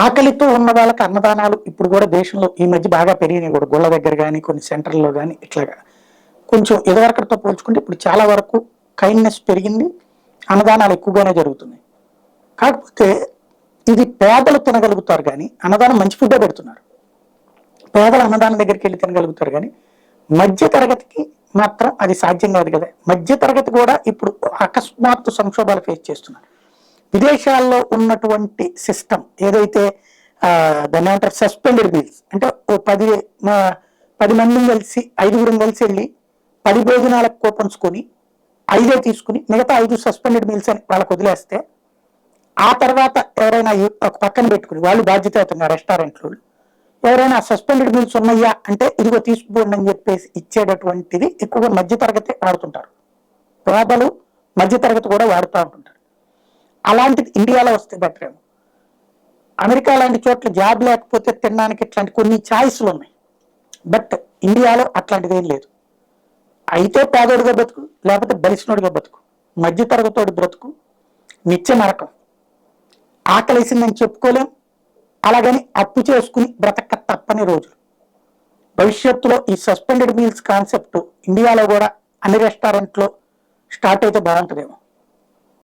ఆకలితో ఉన్న వాళ్ళకి అన్నదానాలు ఇప్పుడు కూడా దేశంలో ఈ మధ్య బాగా పెరిగినాయి కూడా, గుళ్ళ దగ్గర కానీ కొన్ని సెంటర్లో కానీ ఇట్లాగా కొంచెం ఎదవరకటితో పోల్చుకుంటే ఇప్పుడు చాలా వరకు కైండ్నెస్ పెరిగింది, అన్నదానాలు ఎక్కువగానే జరుగుతున్నాయి. కాకపోతే ఇది పేదలు తినగలుగుతారు కానీ అన్నదానం మంచి ఫుడ్డే పెడుతున్నారు. పేదలు అన్నదానం దగ్గరికి వెళ్ళి తినగలుగుతారు కానీ మధ్య తరగతికి మాత్రం అది సాధ్యం కాదు కదా. మధ్య తరగతి కూడా ఇప్పుడు అకస్మాత్తు సంక్షోభాలు ఫేస్ చేస్తున్నారు. విదేశాల్లో ఉన్నటువంటి సిస్టమ్ ఏదైతే దాన్ని ఏమంటారు సస్పెండెడ్ మీల్స్ అంటే ఓ 10 మందిని కలిసి 5గురం కలిసి వెళ్ళి 10 భోజనాలకు కూపన్స్ కొని 5 తీసుకుని మిగతా 5 సస్పెండెడ్ మీల్స్ అని వాళ్ళకి వదిలేస్తే ఆ తర్వాత ఎవరైనా ఒక పక్కన పెట్టుకుని వాళ్ళు బాధ్యతాయుతంగా రెస్టారెంట్లు ఎవరైనా సస్పెండెడ్ మీల్స్ ఉన్నాయా అంటే ఇదిగో తీసుకుపోండి అని చెప్పేసి ఇచ్చేటటువంటిది ఎక్కువగా మధ్యతరగతి వాడుతుంటారు. పేదలు మధ్యతరగతి కూడా వాడుతూ ఉంటుంటారు. అలాంటిది ఇండియాలో వస్తే బెటర్ ఏమో. అమెరికా లాంటి చోట్ల జాబ్ లేకపోతే తినడానికి ఇట్లాంటి కొన్ని ఛాయిస్లు ఉన్నాయి. బట్ ఇండియాలో అట్లాంటిది ఏం లేదు. అయితే పేదోడిగా బతుకు, లేకపోతే బలిసినోడిగా బతుకు. మధ్యతరగతోడి బ్రతుకు నిత్య నరకం. ఆకలేసిందని చెప్పుకోలేం, అలాగని అప్పు చేసుకుని బ్రతక తప్పని రోజులు. భవిష్యత్తులో ఈ సస్పెండెడ్ మీల్స్ కాన్సెప్ట్ ఇండియాలో కూడా అన్ని రెస్టారెంట్లో స్టార్ట్ అయితే బాగుంటుందేమో.